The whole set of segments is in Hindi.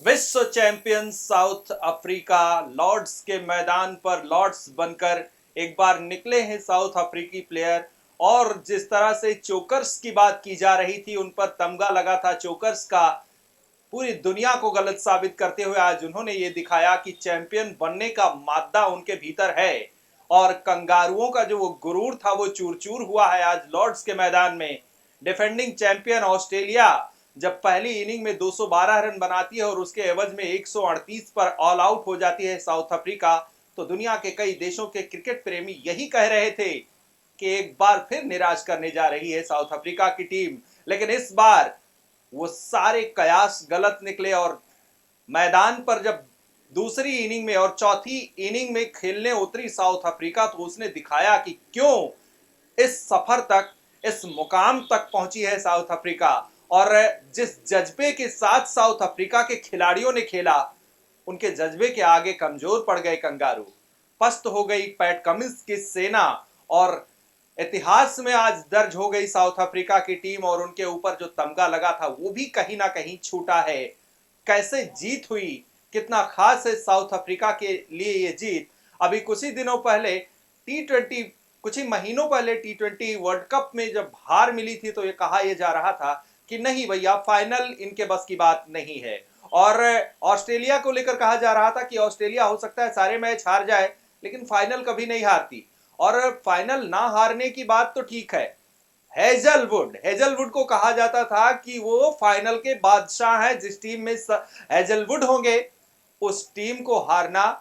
विश्व चैंपियन साउथ अफ्रीका लॉर्ड्स के मैदान पर लॉर्ड्स बनकर एक बार निकले हैं साउथ अफ्रीकी प्लेयर। और जिस तरह से चोकर्स की बात की जा रही थी, उन पर तमगा लगा था चोकर्स का, पूरी दुनिया को गलत साबित करते हुए आज उन्होंने ये दिखाया कि चैंपियन बनने का मादा उनके भीतर है। और कंगारुओं का जो वो गुरूर था वो चूर चूर हुआ है आज लॉर्ड्स के मैदान में। डिफेंडिंग चैंपियन ऑस्ट्रेलिया जब पहली इनिंग में 212 रन बनाती है और उसके एवज में 138 पर ऑल आउट हो जाती है साउथ अफ्रीका, तो दुनिया के कई देशों के क्रिकेट प्रेमी यही कह रहे थे कि एक बार फिर निराश करने जा रही है साउथ अफ्रीका की टीम। लेकिन इस बार वो सारे कयास गलत निकले और मैदान पर जब दूसरी इनिंग में और चौथी इनिंग में खेलने उतरी साउथ अफ्रीका, तो उसने दिखाया कि क्यों इस सफर तक, इस मुकाम तक पहुंची है साउथ अफ्रीका। और जिस जज्बे के साथ साउथ अफ्रीका के खिलाड़ियों ने खेला, उनके जज्बे के आगे कमजोर पड़ गए कंगारू। पस्त हो गई पैट कमिंस की सेना और इतिहास में आज दर्ज हो गई साउथ अफ्रीका की टीम। और उनके ऊपर जो तमगा लगा था वो भी कहीं ना कहीं छूटा है। कैसे जीत हुई, कितना खास है साउथ अफ्रीका के लिए ये जीत। अभी कुछ ही दिनों पहले टी20, कुछ ही महीनों पहले टी20 वर्ल्ड कप में जब हार मिली थी, तो ये कहा यह जा रहा था कि नहीं भैया, फाइनल इनके बस की बात नहीं है। और ऑस्ट्रेलिया को लेकर कहा जा रहा था कि ऑस्ट्रेलिया हो सकता है सारे मैच हार जाए, लेकिन फाइनल कभी नहीं हारती। और फाइनल ना हारने की बात तो ठीक है, हेजलवुड को कहा जाता था कि वो फाइनल के बादशाह हैं। जिस टीम में हेजलवुड होंगे उस टीम को हारना,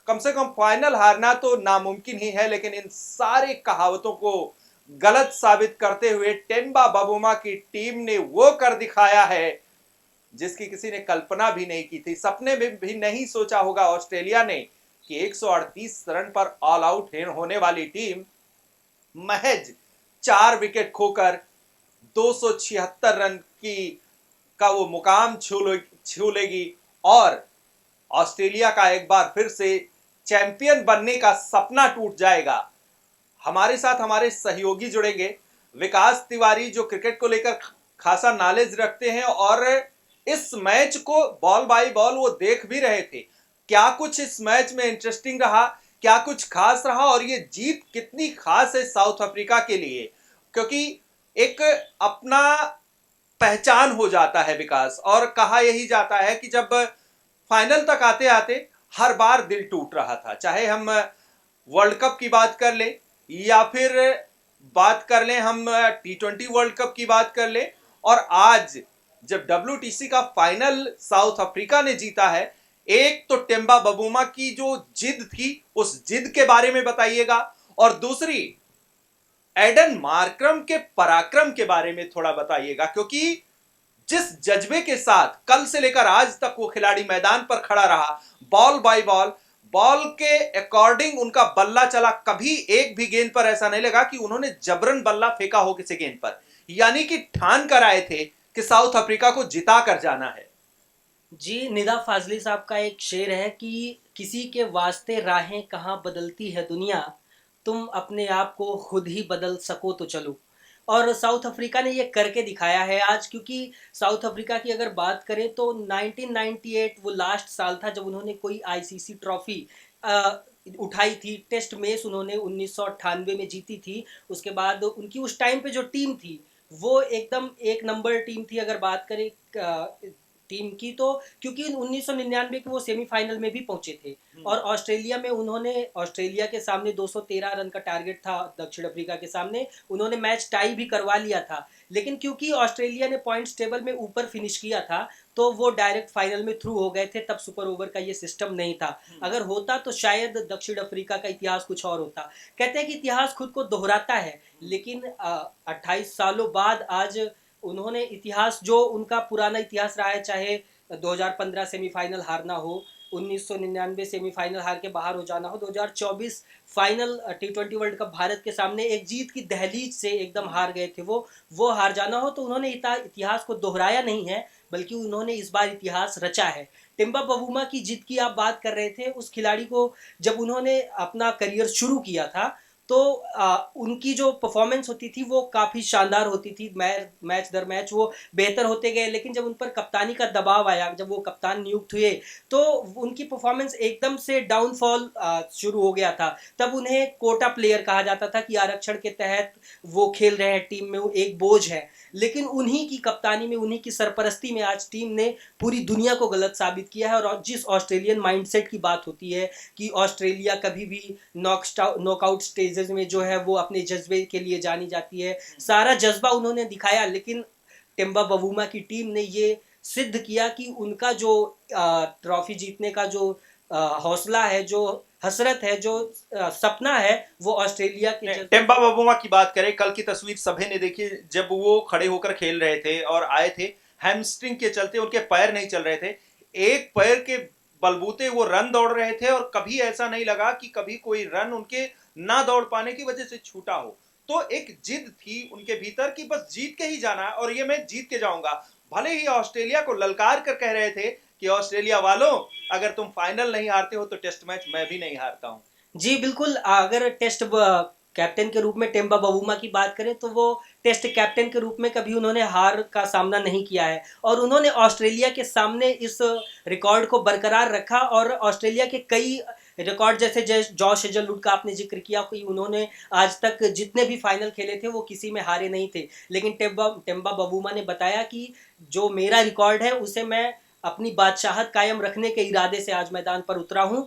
कम से कम फाइनल हारना तो नामुमकिन ही है। लेकिन इन सारे कहावतों को गलत साबित करते हुए टेम्बा बबूमा की टीम ने वो कर दिखाया है जिसकी किसी ने कल्पना भी नहीं की थी। सपने में भी नहीं सोचा होगा ऑस्ट्रेलिया ने कि 138 रन पर ऑल आउट होने वाली टीम महज 4 विकेट खोकर 276 रन की का वो मुकाम छू लेगी और ऑस्ट्रेलिया का एक बार फिर से चैंपियन बनने का सपना टूट जाएगा। हमारे साथ हमारे सहयोगी जुड़ेंगे, विकास तिवारी, जो क्रिकेट को लेकर खासा नॉलेज रखते हैं और इस मैच को बॉल बाय बॉल वो देख भी रहे थे। क्या कुछ इस मैच में इंटरेस्टिंग रहा, क्या कुछ खास रहा और ये जीत कितनी खास है साउथ अफ्रीका के लिए, क्योंकि एक अपना पहचान हो जाता है विकास। और कहा यही जाता है कि जब फाइनल तक आते आते हर बार दिल टूट रहा था, चाहे हम वर्ल्ड कप की बात कर ले या फिर बात कर लें हम टी20 वर्ल्ड कप की बात कर ले। और आज जब WTC का फाइनल साउथ अफ्रीका ने जीता है, एक तो टेम्बा बबूमा की जो जिद थी उस जिद के बारे में बताइएगा, और दूसरी एडन मार्क्रम के पराक्रम के बारे में थोड़ा बताइएगा, क्योंकि जिस जज्बे के साथ कल से लेकर आज तक वो खिलाड़ी मैदान पर खड़ा रहा, बॉल बाय बॉल, बॉल के अकॉर्डिंग उनका बल्ला चला, कभी एक भी गेंद पर ऐसा नहीं लगा कि उन्होंने जबरन बल्ला फेंका हो किसी गेंद पर। यानी कि ठान कर आए थे कि साउथ अफ्रीका को जिता कर जाना है। जी, निदा फाजली साहब का एक शेर है कि किसी के वास्ते राहें कहाँ बदलती है दुनिया, तुम अपने आप को खुद ही बदल सको तो चलो। और साउथ अफ्रीका ने ये करके दिखाया है आज, क्योंकि साउथ अफ्रीका की अगर बात करें तो 1998 वो लास्ट साल था जब उन्होंने कोई आईसीसी ट्रॉफी उठाई थी। टेस्ट मैच उन्होंने 1998 में जीती थी। उसके बाद उनकी उस टाइम पे जो टीम थी वो एकदम एक नंबर टीम थी। अगर बात करें टीम की, तो क्योंकि 1999 के वो सेमीफाइनल में भी पहुंचे थे और ऑस्ट्रेलिया में उन्होंने, ऑस्ट्रेलिया के सामने 213 रन का टारगेट था, दक्षिण अफ्रीका के सामने उन्होंने मैच टाई भी करवा लिया था। लेकिन क्योंकि ऑस्ट्रेलिया ने पॉइंट्स टेबल में ऊपर फिनिश किया था तो वो डायरेक्ट फाइनल में थ्रू हो गए थे। तब सुपर ओवर का ये सिस्टम नहीं था। अगर होता तो शायद दक्षिण अफ्रीका का इतिहास कुछ और होता। कहते हैं कि इतिहास खुद को दोहराता है, लेकिन 28 सालों बाद आज उन्होंने इतिहास, जो उनका पुराना इतिहास रहा है, चाहे 2015 सेमीफाइनल हारना हो, 1999 सेमीफाइनल हार के बाहर हो जाना हो, 2024 फाइनल टी20 वर्ल्ड कप भारत के सामने एक जीत की दहलीज से एकदम हार गए थे वो हार जाना हो, तो उन्होंने इतिहास को दोहराया नहीं है, बल्कि उन्होंने इस बार इतिहास रचा है। टिम्बा बवूमा की जिद की आप बात कर रहे थे। उस खिलाड़ी को जब उन्होंने अपना करियर शुरू किया था तो उनकी जो परफॉर्मेंस होती थी वो काफ़ी शानदार होती थी, मैच दर मैच वो बेहतर होते गए। लेकिन जब उन पर कप्तानी का दबाव आया, जब वो कप्तान नियुक्त हुए, तो उनकी परफॉर्मेंस एकदम से डाउनफॉल शुरू हो गया था। तब उन्हें कोटा प्लेयर कहा जाता था कि आरक्षण के तहत वो खेल रहे हैं, टीम में वो एक बोझ है। लेकिन उन्हीं की कप्तानी में, उन्हीं की सरपरस्ती में आज टीम ने पूरी दुनिया को गलत साबित किया है। और जिस ऑस्ट्रेलियन माइंडसेट की बात होती है कि ऑस्ट्रेलिया कभी भी नॉकआउट स्टेजेस में जो है वो अपने जज्बे के लिए जानी जाती है, सारा जज्बा उन्होंने दिखाया। लेकिन टेम्बा बवूमा की टीम ने ये सिद्ध किया कि उनका जो ट्रॉफी जीतने का जो हौसला है, जो हसरत है, जो सपना है, वो ऑस्ट्रेलिया के टेम्बा बाबूमा की बात करें, कल की तस्वीर सभी ने देखी जब वो खड़े होकर खेल रहे थे और आए थे। हैमस्ट्रिंग के चलते उनके पैर नहीं चल रहे थे, एक पैर के बलबूते वो रन दौड़ रहे थे और कभी ऐसा नहीं लगा कि कभी कोई रन उनके ना दौड़ पाने की वजह से छूटा हो। तो एक जिद थी उनके भीतर कि बस जीत के ही जाना है और ये मैं जीत के जाऊंगा। भले ही ऑस्ट्रेलिया को ललकार कर कह रहे थे कि ऑस्ट्रेलिया वालों, अगर तुम फाइनल नहीं हारते हो तो टेस्ट मैच मैं भी नहीं हारता हूं। जी बिल्कुल। अगर टेस्ट कैप्टन के रूप में टेम्बा बवूमा की बात करें तो वो टेस्ट कैप्टन के रूप में कभी उन्होंने हार का सामना नहीं किया है, और उन्होंने ऑस्ट्रेलिया के सामने इस रिकॉर्ड को बरकरार रखा। और ऑस्ट्रेलिया के कई रिकॉर्ड, जैसे जॉश हेजलवुड का आपने जिक्र किया कि उन्होंने आज तक जितने भी फाइनल खेले थे वो किसी में हारे नहीं थे। लेकिन टेम्बा बवूमा ने बताया कि जो मेरा रिकॉर्ड है उसे मैं अपनी बादशाहत कायम रखने के इरादे से आज मैदान पर उतरा हूं।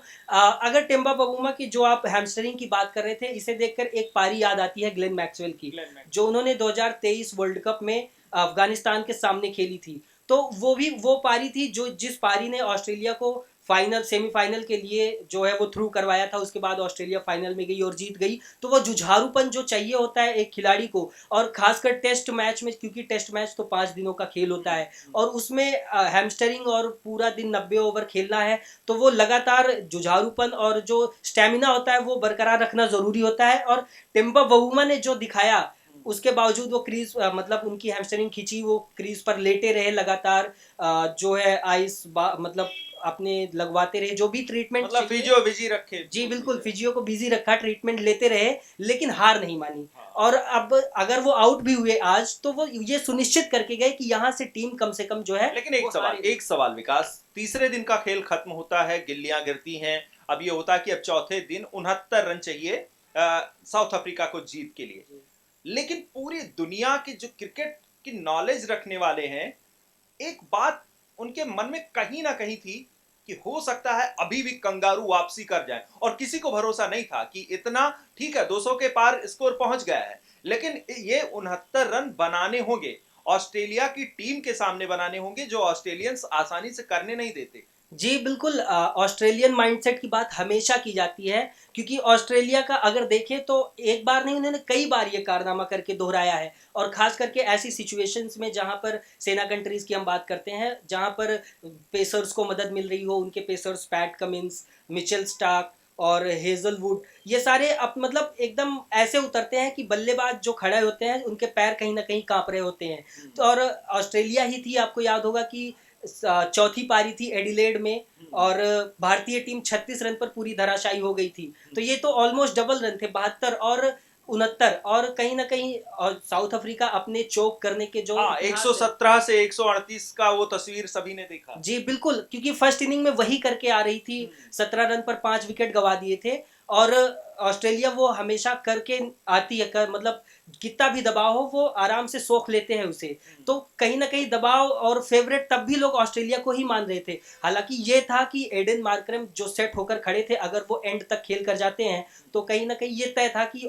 अगर टेम्बा बवूमा की जो आप हैमस्ट्रिंग की बात कर रहे थे, इसे देखकर एक पारी याद आती है ग्लेन मैक्सवेल की, जो उन्होंने 2023 वर्ल्ड कप में अफगानिस्तान के सामने खेली थी। तो वो भी वो पारी थी जो जिस पारी ने ऑस्ट्रेलिया को फाइनल सेमीफाइनल के लिए जो है वो थ्रू करवाया था। उसके बाद ऑस्ट्रेलिया फाइनल में गई और जीत गई। तो वो जुझारूपन जो चाहिए होता है एक खिलाड़ी को, और खासकर टेस्ट मैच में, क्योंकि टेस्ट मैच तो 5 दिनों का खेल होता है और उसमें हैमस्ट्रिंग और पूरा दिन 90 ओवर खेलना है, तो वो लगातार जुझारूपन और जो स्टेमिना होता है वो बरकरार रखना जरूरी होता है। और टेम्बा बवूमा ने जो दिखाया, उसके बावजूद वो क्रीज मतलब उनकी हैमस्ट्रिंग खींची, वो क्रीज पर लेटे रहे लगातार, जो है मतलब अपने लगवाते रहे जो भी ट्रीटमेंट, मतलब फिजियो बिजी रखे। जी बिल्कुल, फिजियो को बिजी रखा, ट्रीटमेंट लेते रहे, लेकिन हार नहीं मानी। और अब अगर वो आउट भी हुए आज, तो वो ये सुनिश्चित करके गए कि यहाँ से टीम कम से कम जो है। लेकिन एक सवाल विकास, तीसरे दिन का खेल खत्म होता है, गिल्लियां गिरती हैं। अब ये होता है कि अब चौथे दिन 69 रन चाहिए साउथ अफ्रीका को जीत के लिए। लेकिन पूरी दुनिया की जो क्रिकेट की नॉलेज रखने वाले हैं, एक बात उनके मन में कहीं ना कहीं थी कि हो सकता है अभी भी कंगारू वापसी कर जाए। और किसी को भरोसा नहीं था कि इतना, ठीक है 200 के पार स्कोर पहुंच गया है, लेकिन ये 69 रन बनाने होंगे, ऑस्ट्रेलिया की टीम के सामने बनाने होंगे, जो ऑस्ट्रेलियंस आसानी से करने नहीं देते। जी बिल्कुल। ऑस्ट्रेलियन माइंडसेट की बात हमेशा की जाती है, क्योंकि ऑस्ट्रेलिया का अगर देखें तो एक बार नहीं, उन्होंने कई बार ये कारनामा करके दोहराया है। और खास करके ऐसी सिचुएशंस में जहां पर सेना कंट्रीज की हम बात करते हैं, जहां पर पेसर्स को मदद मिल रही हो, उनके pacers PAT Cummins, Mitchell Starc और हेजलवुड, ये सारे अब मतलब एकदम ऐसे उतरते हैं कि बल्लेबाज जो खड़े होते हैं उनके पैर कहीं ना कहीं कांप रहे होते हैं। तो और ऑस्ट्रेलिया ही थी, आपको याद होगा कि चौथी पारी थी एडिलेड में, और भारतीय टीम 36 रन पर पूरी धराशायी हो गई थी। तो ये तो ऑलमोस्ट डबल रन थे, 72 और 69। और कहीं ना कहीं और साउथ अफ्रीका अपने चोक करने के जो 117 से 138 का वो तस्वीर सभी ने देखा। जी बिल्कुल, क्योंकि फर्स्ट इनिंग में वही करके आ रही थी, 17 रन पर 5 विकेट गवा दिए थे। और ऑस्ट्रेलिया वो हमेशा करके आती है, मतलब कितना भी दबाव हो वो आराम से सोख लेते हैं उसे। तो कहीं ना कहीं दबाव और फेवरेट तब भी लोग ऑस्ट्रेलिया को ही मान रहे थे। हालांकि ये था कि एडन मार्करम जो सेट होकर खड़े थे, अगर वो एंड तक खेल कर जाते हैं तो कहीं ना कहीं ये तय था कि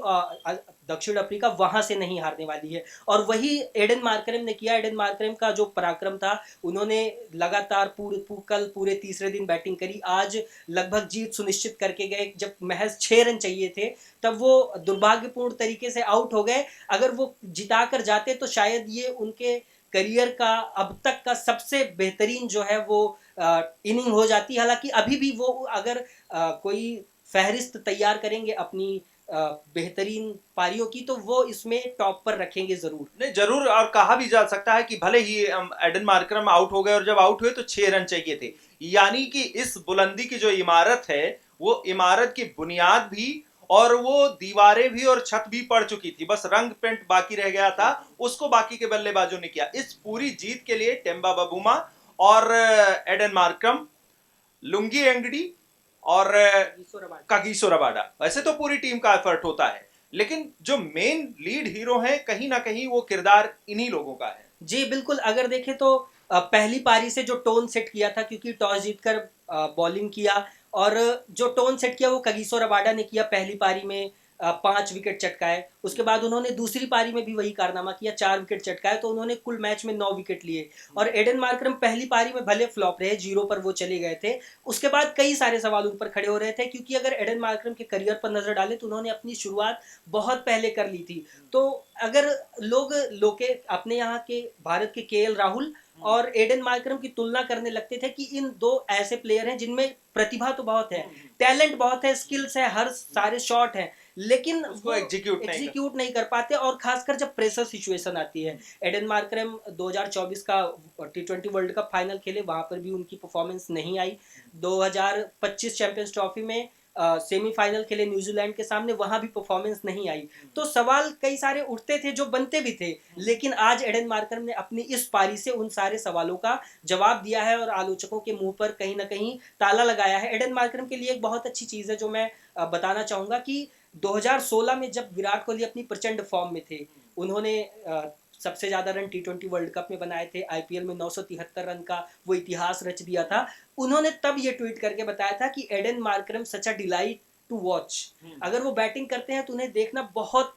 दक्षिण अफ्रीका वहां से नहीं हारने वाली है। और वही एडन मार्करम ने किया। एडन मार्करम का जो पराक्रम था, उन्होंने लगातार कल पूरे तीसरे दिन बैटिंग करी, आज लगभग जीत सुनिश्चित करके गए। जब महज 6 रन चाहिए थे तब वो दुर्भाग्यपूर्ण तरीके से आउट हो गए। अगर वो जिता कर जाते तो शायद ये उनके करियर का अब तक का सबसे बेहतरीन जो है वो इनिंग हो जाती। हालांकि अभी भी वो अगर कोई फहरिस्त तैयार करेंगे अपनी बेहतरीन पारियों की, तो वो इसमें टॉप पर रखेंगे जरूर। नहीं जरूर, और कहा भी जा सकता है कि भले ही एडन मार्करम आउट हो गए और जब आउट हुए तो 6 रन चाहिए थे, यानी कि इस बुलंदी की जो इमारत है वो इमारत की बुनियाद भी और वो दीवारें भी और छत भी पड़ चुकी थी, बस रंग पेंट बाकी रह गया था, उसको बाकी के बल्लेबाजों ने किया। इस पूरी जीत के लिए टेम्बा बबूमा और एडन मार्क्रम, लुंगी एंगडी और कागिसो रबाडा, वैसे तो पूरी टीम का एफर्ट होता है, लेकिन जो मेन लीड हीरो हैं कहीं ना कहीं वो किरदार इन्हीं लोगों का है। जी बिल्कुल, अगर देखें तो पहली पारी से जो टोन सेट किया था, क्योंकि टॉस जीतकर बॉलिंग किया, और जो टोन सेट किया वो कगिसो रबाडा ने किया। पहली पारी में 5 विकेट चटकाए, उसके बाद उन्होंने दूसरी पारी में भी वही कारनामा किया, 4 विकेट चटकाए, तो उन्होंने कुल मैच में 9 विकेट लिए। और एडन मार्करम पहली पारी में भले फ्लॉप रहे, 0 पर वो चले गए थे, उसके बाद कई सारे सवाल उन पर खड़े हो रहे थे, क्योंकि अगर एडन मार्करम के करियर पर नजर डालें तो उन्होंने अपनी शुरुआत बहुत पहले कर ली थी। तो अगर लोग अपने यहाँ के भारत के केएल राहुल और एडन मार्करम की तुलना करने लगते थे कि इन दो ऐसे प्लेयर हैं जिनमें प्रतिभा तो बहुत है, टैलेंट बहुत है, स्किल्स है, हर सारे शॉट हैं, लेकिन उसको एग्जीक्यूट नहीं कर पाते, और खासकर जब प्रेशर सिचुएशन आती है। एडन मार्करम 2024 का T20 वर्ल्ड कप फाइनल खेले, वहां पर भी उनकी परफॉर्मेंस नहीं आई। 2025 चैंपियंस ट्रॉफी में सेमीफाइनल खेले न्यूजीलैंड के सामने, वहां भी परफॉर्मेंस नहीं आई। तो सवाल कई सारे उठते थे जो बनते भी थे, लेकिन आज एडन मार्करम ने अपनी इस पारी से उन सारे सवालों का जवाब दिया है और आलोचकों के मुंह पर कहीं ना कहीं ताला लगाया है। एडन मार्करम के लिए एक बहुत अच्छी चीज़ है जो मैं बताना चाहूँगा कि 2016 में जब विराट कोहली अपनी प्रचंड फॉर्म में थे, उन्होंने सबसे ज़्यादा रन T20 वर्ल्ड कप में बनाए थे, आईपीएल में 973 रन का वो इतिहास रच दिया था। उन्होंने तब ये ट्वीट करके बताया था कि Aiden Markram such a delight to watch, अगर वो बैटिंग करते हैं तो उन्हें देखना बहुत,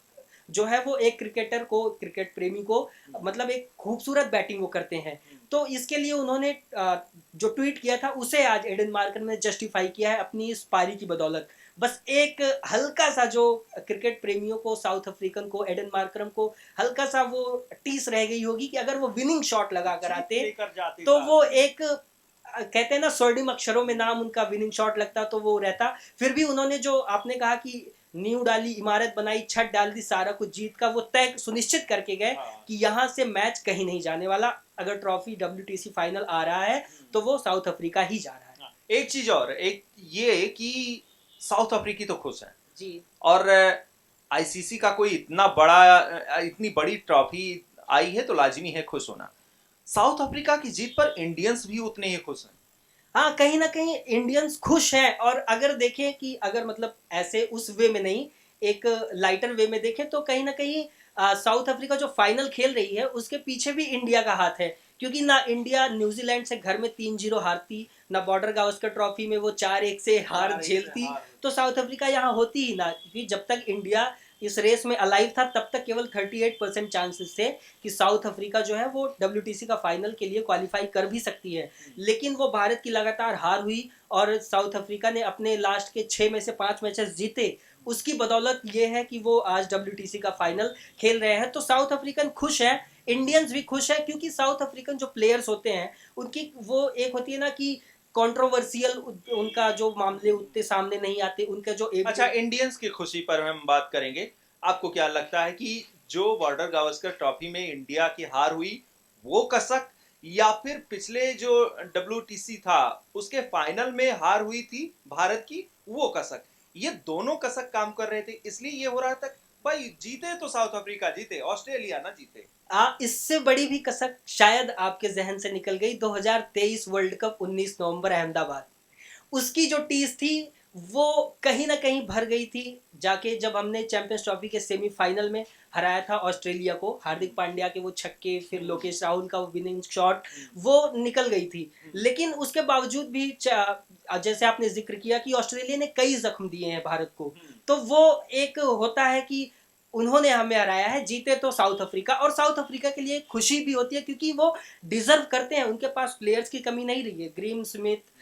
जो है वो एक क्रिकेटर को, क्रिकेट प्रेमी को, मतलब एक खूबसूरत बैटिंग वो करते हैं। तो इसके लिए उन्होंने जो ट्वीट किया था उसे आज एडन मार्करम ने जस्टिफाई किया है अपनी इस पारी की बदौलत। बस एक हल्का सा जो क्रिकेट प्रेमियों को, साउथ अफ्रीकन को, एडन मार्करम को हल्का सा वो टीस रह गई होगी कि अगर वो विनिंग शॉट लगा कर आते तो वो एक, कहते हैं ना, स्वर्णिम अक्षरों में नाम उनका विनिंग शॉट लगता तो वो रहता। फिर भी उन्होंने, जो आपने कहा कि नींव डाली, इमारत बनाई, छत डाल दी, सारा कुछ जीत का वो तय सुनिश्चित करके गए कि यहाँ से मैच कहीं नहीं जाने वाला। अगर ट्रॉफी WTC फाइनल आ रहा है तो वो साउथ अफ्रीका ही जा रहा है। एक चीज और, एक ये कि साउथ अफ्रीकी तो खुश है जी, और आईसीसी का कोई इतना बड़ा, इतनी बड़ी ट्रॉफी आई है तो लाजमी है खुश होना। साउथ अफ्रीका की जीत पर इंडियंस भी उतने ही खुश हैं। हाँ, कहीं ना कहीं इंडियंस खुश हैं। और अगर देखें कि अगर मतलब ऐसे उस वे में नहीं, एक लाइटर वे में देखें तो कहीं ना कहीं साउथ अफ्रीका जो फाइनल खेल रही है उसके पीछे भी इंडिया का हाथ है, क्योंकि ना इंडिया न्यूजीलैंड से घर में 3-0 हारती, ना बॉर्डर गावस्कर ट्रॉफी में वो 4-1 से हार झेलती, तो साउथ अफ्रीका यहाँ होती ही ना, क्योंकि जब तक इंडिया इस रेस में अलाइव था तब तक केवल 38% चांसेस थे कि साउथ अफ्रीका जो है वो WTC का फाइनल के लिए क्वालिफाई कर भी सकती है। लेकिन वो भारत की लगातार हार हुई और साउथ अफ्रीका ने अपने लास्ट के 6 में से 5 मैचेस जीते, उसकी बदौलत ये है कि वो आज WTC का फाइनल खेल रहे हैं। तो साउथ अफ्रीकन खुश है, इंडियंस भी खुश है, क्योंकि साउथ अफ्रीकन जो प्लेयर्स होते हैं उनकी वो एक होती है ना कि कंट्रोवर्शियल, उनका जो मामले उतने सामने नहीं आते, उनका जो अच्छा, इंडियंस की खुशी पर हम बात करेंगे। आपको क्या लगता है कि जो बॉर्डर गावस्कर ट्रॉफी में इंडिया की हार हुई वो कसक, या फिर पिछले जो WTC था उसके फाइनल में हार हुई थी भारत की वो कसक, ये दोनों कसक काम कर रहे थे इसलिए ये हो रहा था भाई जीते तो साउथ अफ्रीका जीते, ऑस्ट्रेलिया ना जीते। इससे बड़ी भी कसक शायद आपके जहन से निकल गई, 2023 वर्ल्ड कप 19 नवंबर अहमदाबाद, उसकी जो टीस थी वो कहीं ना कहीं भर गई थी जाके, जब हमने चैंपियंस ट्रॉफी के सेमीफाइनल में हराया था ऑस्ट्रेलिया को। हार्दिक पांड्या के वो छक्के, फिर लोकेश राहुल का वो विनिंग शॉट, वो निकल गई थी। लेकिन उसके बावजूद भी जैसे आपने जिक्र किया कि ऑस्ट्रेलिया ने कई जख्म दिए हैं भारत को, तो वो एक होता है कि उन्होंने हमें हराया है, जीते तो साउथ अफ्रीका, और साउथ अफ्रीका के लिए खुशी भी होती है क्योंकि वो डिजर्व करते हैं, उनके पास प्लेयर्स की कमी नहीं रही है। ग्रीम स्मिथ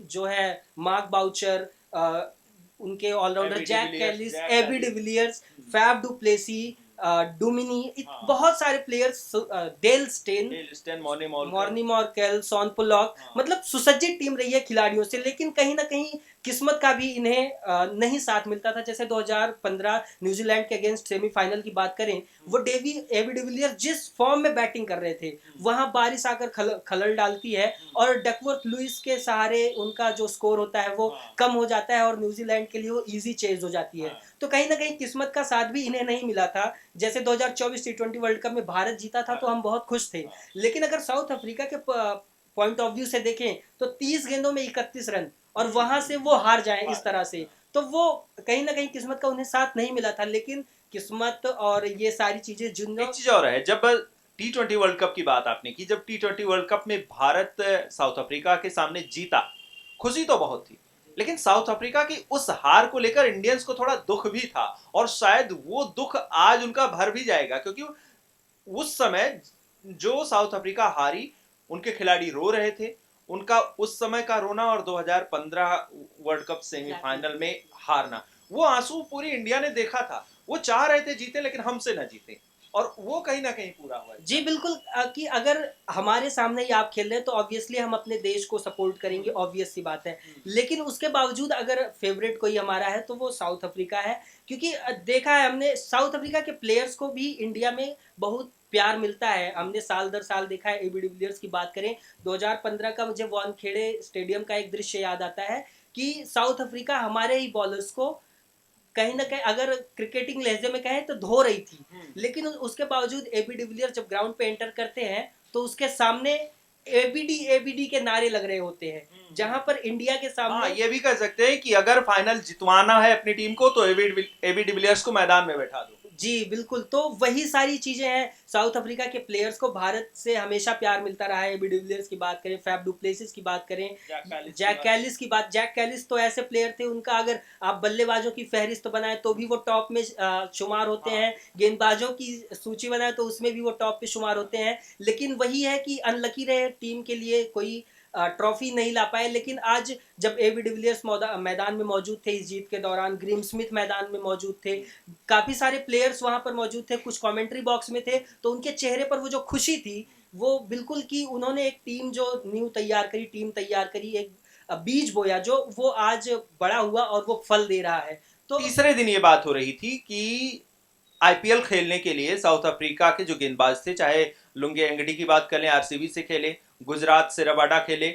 जो है, मार्क बाउचर, उनके allrounder Jacques Kallis, AB de Villiers, Faf du Plessis, Duminy, हाँ। बहुत सारे players, Dale Steyn, Morne Morkel, Shaun Pollock, हाँ। मतलब सुसज्जित टीम रही है खिलाड़ियों से, लेकिन कहीं ना कहीं किस्मत का भी इन्हें नहीं साथ मिलता था। जैसे 2015 न्यूजीलैंड के अगेंस्ट सेमीफाइनल की बात करें, वो एबी डिविलियर्स जिस फॉर्म में बैटिंग कर रहे थे, वहां बारिश आकर खलल डालती है और डकवर्थ लुइस के सहारे उनका जो स्कोर होता है वो हाँ। कम हो जाता है और न्यूजीलैंड के लिए वो इजी चेज हो जाती है। हाँ। तो कहीं ना कहीं किस्मत का साथ भी इन्हें नहीं मिला था। जैसे 2024 टी20 वर्ल्ड कप में भारत जीता था तो हम बहुत खुश थे, लेकिन अगर साउथ अफ्रीका के पॉइंट ऑफ व्यू से देखें तो 30 गेंदों में 31 रन और वहां से वो हार जाएं इस तरह से, तो वो कहीं ना कहीं किस्मत का उन्हें साथ नहीं मिला था। लेकिन किस्मत और ये सारी चीजें एक चीज और है, जब T20 वर्ल्ड कप की बात आपने की, जब T20 वर्ल्ड कप में भारत साउथ अफ्रीका के सामने जीता, खुशी तो बहुत थी, लेकिन साउथ अफ्रीका की उस हार को लेकर इंडियंस को थोड़ा दुख भी था, और शायद वो दुख आज उनका भर भी जाएगा, क्योंकि उस समय जो साउथ अफ्रीका हारी, उनके खिलाड़ी रो रहे थे, उनका उस समय का रोना और 2015 वर्ल्ड कप सेमीफाइनल में हारना, वो आंसू पूरी इंडिया ने देखा था। वो चाह रहे थे जीते, लेकिन हमसे ना जीते, और वो कहीं ना कहीं पूरा हुआ। जी बिल्कुल, कि अगर हमारे सामने ही आप खेल रहे हैं तो ऑब्वियसली हम अपने देश को सपोर्ट करेंगे, ऑब्वियस सी बात है। लेकिन उसके बावजूद अगर फेवरेट कोई हमारा है तो वो साउथ अफ्रीका है, क्योंकि देखा है हमने साउथ अफ्रीका के प्लेयर्स को भी इंडिया में बहुत प्यार मिलता है। हमने साल दर साल देखा है। एबी डिविलियर्स की बात करें, 2015 का मुझे वानखेड़े स्टेडियम का एक दृश्य याद आता है कि साउथ अफ्रीका हमारे ही बॉलर्स को कहीं ना कहीं, अगर क्रिकेटिंग लहजे में कहें तो धो रही थी, लेकिन उसके बावजूद एबी डिविलियर जब ग्राउंड पे एंटर करते हैं तो उसके सामने एबीडी के नारे लग रहे होते हैं, जहां पर इंडिया के हाँ, सामने ये भी कह सकते हैं कि अगर फाइनल जितवाना है अपनी टीम को तो एबी डिविलियर्स को मैदान में बैठा दो। जी बिल्कुल, तो वही सारी चीजें हैं। साउथ अफ्रीका के प्लेयर्स को भारत से हमेशा प्यार मिलता रहा है। एबी डिविलियर्स की बात करें, फैफ डू प्लेसिस की बात करें, जैक कैलिस तो ऐसे प्लेयर थे, उनका अगर आप बल्लेबाजों की फहरिस्त बनाए तो भी वो टॉप में शुमार होते हैं, गेंदबाजों की सूची बनाए तो उसमें भी वो टॉप पे शुमार होते हैं। लेकिन वही है कि अनलकी रहे, टीम के लिए कोई ट्रॉफी नहीं ला पाए। लेकिन आज जब एबी डिविलियर्स मैदान में मौजूद थे इस जीत के दौरान, ग्रीम स्मिथ मैदान में मौजूद थे, काफी सारे प्लेयर्स वहां पर मौजूद थे, कुछ कमेंट्री बॉक्स में थे, तो उनके चेहरे पर वो जो खुशी थी वो बिल्कुल कि उन्होंने एक टीम जो नींव तैयार करी, टीम तैयार करी, एक बीज बोया जो वो आज बड़ा हुआ और वो फल दे रहा है। तो तीसरे दिन ये बात हो रही थी कि आईपीएल खेलने के लिए साउथ अफ्रीका के जो गेंदबाज थे, चाहे लुंगे एंगडी की बात कर लें, आरसीबी से खेले, गुजरात से रबाडा खेले,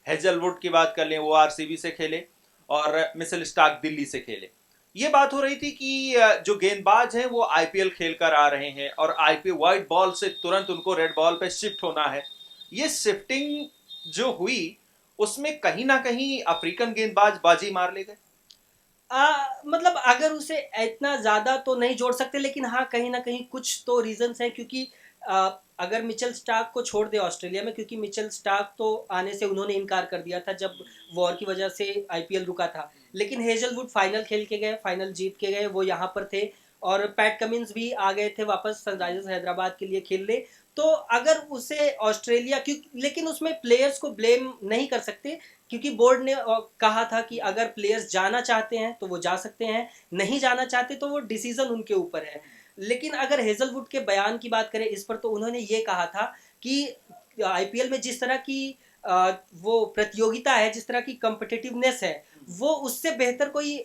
हेजलवुड की बात कर लें, वो आरसीबी से खेले, और मिचेल स्टार्क दिल्ली से खेले, ये बात हो रही थी कि जो गेंदबाज हैं वो आईपीएल खेल कर आ रहे हैं, और आईपीएल व्हाइट बॉल से तुरंत उनको रेड बॉल पे शिफ्ट होना है। ये शिफ्टिंग जो हुई, उसमें कहीं ना कहीं अफ्रीकन गेंदबाज बाजी मार ले गए। मतलब अगर उसे इतना ज्यादा तो नहीं जोड़ सकते, लेकिन हाँ कहीं ना कहीं कुछ तो रीजंस हैं। क्योंकि अगर मिचेल स्टार्क को छोड़ दे ऑस्ट्रेलिया में, क्योंकि मिचेल स्टार्क तो आने से उन्होंने इनकार कर दिया था जब वॉर की वजह से आईपीएल रुका था, लेकिन हेजलवुड फाइनल खेल के गए, फाइनल जीत के गए, वो यहाँ पर थे। और पैट कमिंस भी आ गए थे वापस सनराइजर्स हैदराबाद के लिए खेलने। तो अगर उसे ऑस्ट्रेलिया, क्योंकि लेकिन उसमें प्लेयर्स को ब्लेम नहीं कर सकते, क्योंकि बोर्ड ने कहा था कि अगर प्लेयर्स जाना चाहते हैं तो वो जा सकते हैं, नहीं जाना चाहते तो वो डिसीजन उनके ऊपर है। लेकिन अगर हेजलवुड के बयान की बात करें इस पर, तो उन्होंने ये कहा था कि आईपीएल में जिस तरह की वो प्रतियोगिता है, जिस तरह की कम्पिटिटिवनेस है, वो उससे बेहतर कोई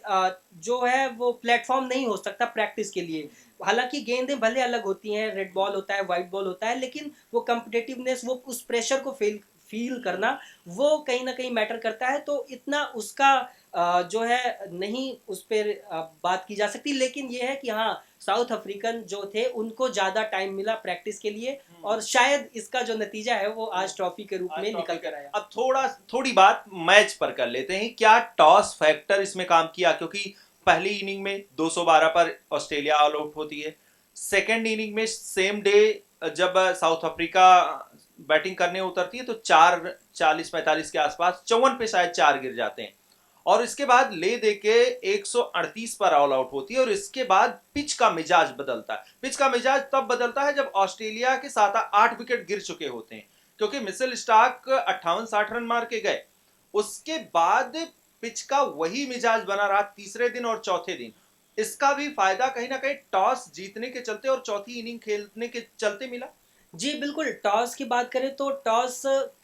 जो है वो प्लेटफॉर्म नहीं हो सकता प्रैक्टिस के लिए। हालांकि गेंदें भले अलग होती हैं, रेड बॉल होता है, वाइट बॉल होता है, लेकिन वो कम्पिटिटिवनेस, वो उस प्रेशर को फील करना, वो कहीं ना कहीं मैटर करता है। तो इतना उसका जो है नहीं उस पर बात की जा सकती। लेकिन ये है कि हाँ, साउथ अफ्रीकन जो थे उनको ज़्यादा टाइम मिला प्रैक्टिस के लिए, और शायद इसका जो नतीजा है वो आज ट्रॉफी के रूप में निकल कर आया। अब थोड़ी बात मैच पर कर लेते हैं। क्या टॉस फैक्टर इसमें काम किया? क्योंकि पहली इनिंग में 212 पर ऑस्ट्रेलिया ऑल आउट होती है, सेकेंड इनिंग में सेम डे जब साउथ अफ्रीका बैटिंग करने उतरती है तो 4:40-45 के आसपास 54 पे शायद 4 गिर जाते हैं, और इसके बाद ले दे के 138 पर ऑल आउट होती है। और इसके बाद पिच का मिजाज बदलता है। पिच का मिजाज तब बदलता है जब ऑस्ट्रेलिया के 7-8 विकेट गिर चुके होते हैं, क्योंकि मिचेल स्टार्क 58-60 रन मार के गए। उसके बाद पिच का वही मिजाज बना रहा तीसरे दिन और चौथे दिन। इसका भी फायदा कहीं ना कहीं टॉस जीतने के चलते और चौथी इनिंग खेलने के चलते मिला। जी बिल्कुल, टॉस की बात करें तो टॉस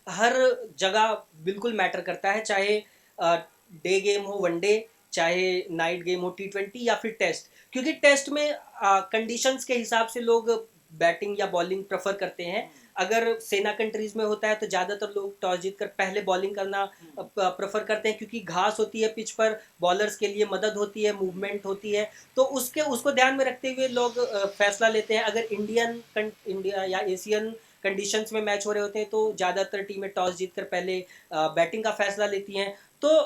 हर जगह बिल्कुल मैटर करता है, चाहे डे गेम हो वनडे, चाहे नाइट गेम हो T20 या फिर टेस्ट, क्योंकि टेस्ट में कंडीशंस के हिसाब से लोग बैटिंग या बॉलिंग प्रेफर करते हैं। अगर सेना कंट्रीज में होता है तो ज़्यादातर लोग टॉस जीतकर पहले बॉलिंग करना प्रेफर करते हैं, क्योंकि घास होती है पिच पर, बॉलर्स के लिए मदद होती है, मूवमेंट होती है, तो उसको ध्यान में रखते हुए लोग फैसला लेते हैं। अगर इंडिया या एशियन कंडीशंस में मैच हो रहे होते हैं तो ज़्यादातर टीमें टॉस जीतकर पहले बैटिंग का फैसला लेती हैं। तो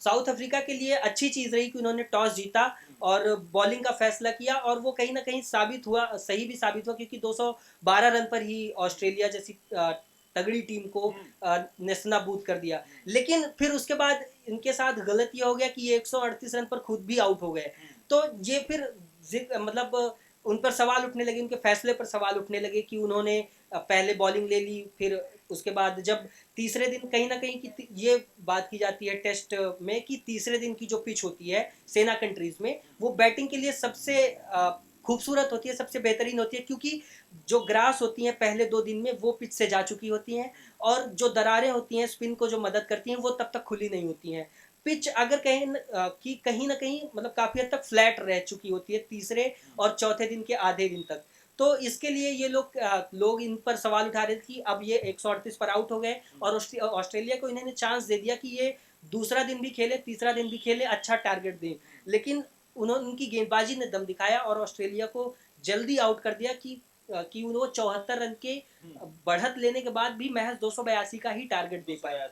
साउथ अफ्रीका के लिए अच्छी चीज़ रही कि उन्होंने टॉस जीता और बॉलिंग का फैसला किया, और वो कहीं ना कहीं साबित हुआ, सही भी साबित हुआ, क्योंकि 212 रन पर ही ऑस्ट्रेलिया जैसी तगड़ी टीम को नेस्तनाबूद कर दिया। लेकिन फिर उसके बाद इनके साथ गलत ये हो गया कि ये 138 रन पर खुद भी आउट हो गए। तो ये फिर मतलब उन पर सवाल उठने लगे, उनके फैसले पर सवाल उठने लगे कि उन्होंने पहले बॉलिंग ले ली, फिर उसके बाद जब तीसरे दिन कहीं ना कहीं की ये बात की जाती है टेस्ट में कि तीसरे दिन की जो पिच होती है सेना कंट्रीज में, वो बैटिंग के लिए सबसे खूबसूरत होती है, सबसे बेहतरीन होती है, क्योंकि जो ग्रास होती हैं पहले 2 दिन में वो पिच से जा चुकी होती हैं, और जो दरारें होती हैं स्पिन को जो मदद करती हैं वो तब तक खुली नहीं होती हैं। पिच अगर कहीं ना कहीं मतलब काफ़ी हद तक फ्लैट रह चुकी होती है तीसरे और चौथे दिन के आधे दिन तक। तो इसके लिए ये लोग इन पर सवाल उठा रहे थे कि अब ये 138 पर आउट हो गए, और ऑस्ट्रेलिया को इन्होंने चांस दे दिया कि ये दूसरा दिन भी खेले, तीसरा दिन भी खेले, अच्छा टारगेट दें। लेकिन उन्होंने उनकी गेंदबाजी ने दम दिखाया और ऑस्ट्रेलिया को जल्दी आउट कर दिया कि वो 74 रन के बढ़त लेने के बाद भी महज 282 का ही टारगेट दे पाए।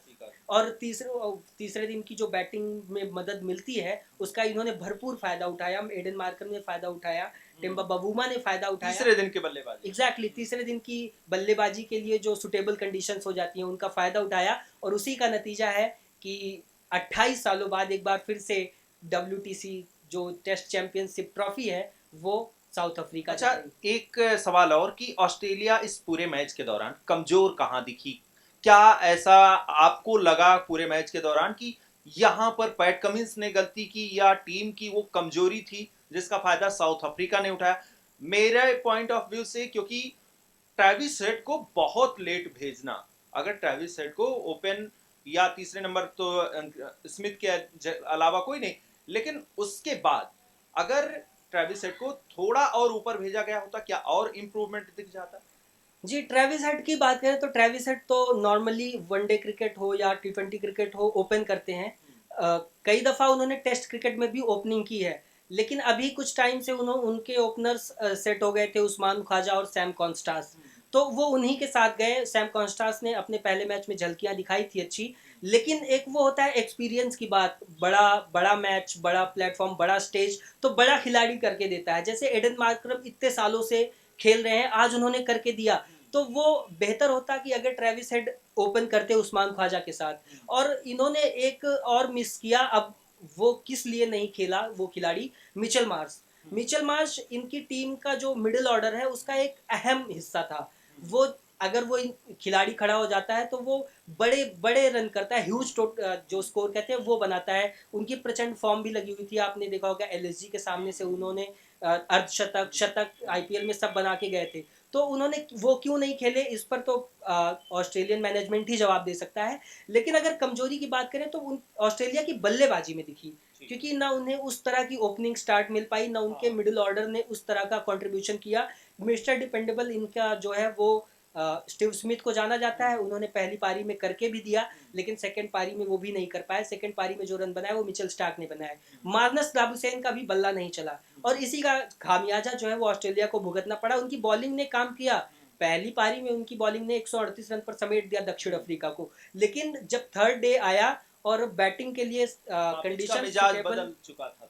और तीसरे दिन की जो बैटिंग में मदद मिलती है उसका इन्होंने भरपूर फायदा उठाया। एडन मार्करम ने फायदा उठाया, टिम्बा बवूमा ने फायदा उठाया। तीसरे दिन की बल्लेबाजी, एग्जैक्टली तीसरे दिन की बल्लेबाजी के लिए जो सुटेबल कंडीशंस हो जाती हैं उनका फायदा उठाया, और उसी का नतीजा है कि 28 सालों बाद एक बार फिर से WTC जो टेस्ट चैंपियनशिप ट्रॉफी है वो साउथ अफ्रीका। अच्छा, एक सवाल और कि ऑस्ट्रेलिया इस पूरे मैच के दौरान कमजोर कहाँ दिखी? क्या ऐसा आपको लगा पूरे मैच के दौरान कि यहाँ पर पैट कमिंस ने गलती की या टीम की वो कमजोरी थी जिसका फायदा साउथ अफ्रीका ने उठाया? मेरे पॉइंट ऑफ व्यू से, क्योंकि ट्रेविस हेड को बहुत लेट भेजना, अगर ट्रेविस हेड को ओपन या तीसरे नंबर तो स्मिथ के अलावा कोई नहीं, लेकिन उसके बाद अगर ट्रेविस हेड को थोड़ा और ऊपर भेजा गया होता, क्या और इम्प्रूवमेंट दिख जाता? जी, ट्रेविस हेड की बात करें तो ट्रेविस हेड तो नॉर्मली वनडे क्रिकेट हो या T20 क्रिकेट हो ओपन करते हैं। कई दफ़ा उन्होंने टेस्ट क्रिकेट में भी ओपनिंग की है, लेकिन अभी कुछ टाइम से उनके ओपनर्स सेट हो गए थे, उस्मान ख्वाजा और सैम कॉन्स्टास, तो वो उन्हीं के साथ गए। सैम कॉन्स्टास ने अपने पहले मैच में झलकियां दिखाई थी अच्छी, लेकिन एक वो होता है एक्सपीरियंस की बात, बड़ा बड़ा मैच, बड़ा प्लेटफॉर्म, बड़ा स्टेज तो बड़ा खिलाड़ी करके देता है। जैसे एडन मार्करम इतने सालों से खेल रहे हैं, आज उन्होंने करके दिया, तो वो बेहतर होता कि अगर ट्रेविस हेड ओपन करते उस्मान ख्वाजा के साथ। और इन्होंने एक और मिस किया, अब वो किस लिए नहीं खेला वो खिलाड़ी, मिचेल मार्श। मिचेल मार्श इनकी टीम का जो मिडिल ऑर्डर है उसका एक अहम हिस्सा था। वो अगर वो खिलाड़ी खड़ा हो जाता है तो वो बड़े बड़े रन करता है, ह्यूज जो स्कोर कहते हैं वो बनाता है। उनकी प्रचंड फॉर्म भी लगी हुई थी, आपने देखा होगा LSG के सामने से उन्होंने अर्धशतक, शतक IPL में सब बना के गए थे। तो उन्होंने वो क्यों नहीं खेले, इस पर तो ऑस्ट्रेलियन मैनेजमेंट ही जवाब दे सकता है। लेकिन अगर कमजोरी की बात करें तो ऑस्ट्रेलिया की बल्लेबाजी में दिखी, क्योंकि ना उन्हें उस तरह की ओपनिंग स्टार्ट मिल पाई, ना उनके मिडिल ऑर्डर ने उस तरह का कंट्रीब्यूशन किया। मिस्टर डिपेंडेबल इनका जो है वो स्टीव स्मिथ को जाना जाता है, उन्होंने पहली पारी में करके भी दिया, लेकिन सेकंड पारी में वो भी नहीं कर पाए। सेकंड पारी में जो रन बनाए वो मिचेल स्टार्क ने बनाए, मार्नस लाबुसैन का भी बल्ला नहीं चला, और इसी का खामियाजा जो है वो ऑस्ट्रेलिया को भुगतना पड़ा। उनकी बॉलिंग ने काम किया, पहली पारी में उनकी बॉलिंग ने 138 रन पर समेट दिया दक्षिण अफ्रीका को, लेकिन जब थर्ड डे आया और बैटिंग के लिए कंडीशन सुटेबल,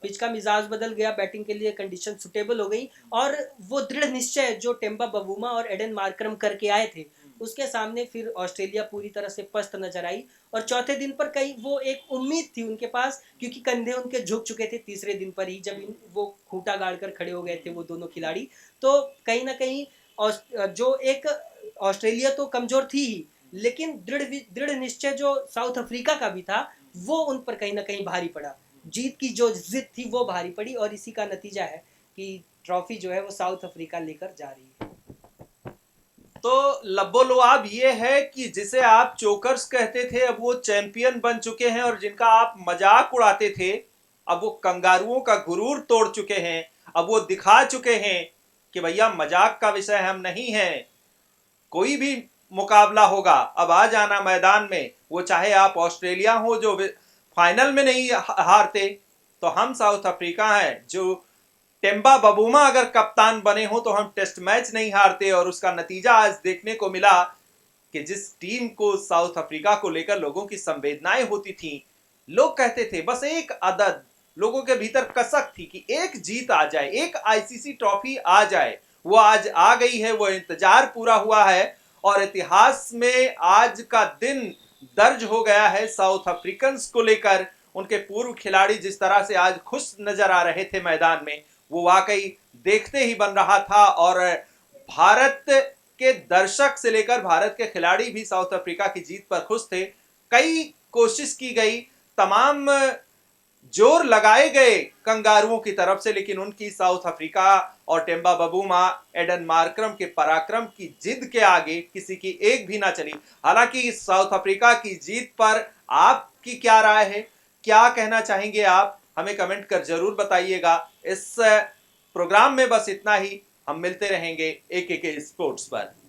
पिच का मिजाज बदल गया, बैटिंग के लिए कंडीशन सुटेबल हो गई, और वो दृढ़ निश्चय जो टिम्बा बवूमा और एडन मार्करम करके आए थे उसके सामने फिर ऑस्ट्रेलिया पूरी तरह से पस्त नजर आई। और चौथे दिन पर कहीं वो एक उम्मीद थी उनके पास, क्योंकि कंधे उनके झुक चुके थे तीसरे दिन पर ही, जब वो खूंटा गाड़ कर खड़े हो गए थे वो दोनों खिलाड़ी। तो कहीं ना कहीं जो एक ऑस्ट्रेलिया तो कमजोर थी ही, लेकिन दृढ़ दृढ़ निश्चय जो साउथ अफ्रीका का भी था वो उन पर कहीं ना कहीं भारी पड़ा। जीत की जो जिद थी वो भारी पड़ी, और इसी का नतीजा है कि ट्रॉफी जो है वो साउथ अफ्रीका लेकर जा रही है। तो लब्बो-लुआब ये है कि जिसे आप चोकर्स कहते थे, अब वो चैंपियन बन चुके हैं, और जिनका आप मजाक उड़ाते थे, अब वो कंगारुओं का गुरूर तोड़ चुके हैं। अब वो दिखा चुके हैं कि भैया मजाक का विषय हम नहीं हैं। कोई भी मुकाबला होगा, अब आ जाना मैदान में, वो चाहे आप ऑस्ट्रेलिया हो जो फाइनल में नहीं हारते, तो हम साउथ अफ्रीका हैं जो टेम्बा बबूमा अगर कप्तान बने हो तो हम टेस्ट मैच नहीं हारते। और उसका नतीजा आज देखने को मिला कि जिस टीम को साउथ अफ्रीका को लेकर लोगों की संवेदनाएं होती थी, लोग कहते थे बस एक अदद, लोगों के भीतर कसक थी कि एक जीत आ जाए, एक आईसीसी ट्रॉफी आ जाए। वो आज आ गई है, वो इंतजार पूरा हुआ है, और इतिहास में आज का दिन दर्ज हो गया है साउथ अफ्रीकन्स को लेकर। उनके पूर्व खिलाड़ी जिस तरह से आज खुश नजर आ रहे थे मैदान में, वो वाकई देखते ही बन रहा था। और भारत के दर्शक से लेकर भारत के खिलाड़ी भी साउथ अफ्रीका की जीत पर खुश थे। कई कोशिश की गई, तमाम जोर लगाए गए कंगारुओं की तरफ से, लेकिन उनकी साउथ अफ्रीका और टेम्बा बबूमा, एडन मार्करम के पराक्रम की जिद के आगे किसी की एक भी ना चली। हालांकि साउथ अफ्रीका की जीत पर आपकी क्या राय है, क्या कहना चाहेंगे आप, हमें कमेंट कर जरूर बताइएगा। इस प्रोग्राम में बस इतना ही, हम मिलते रहेंगे एक स्पोर्ट्स पर।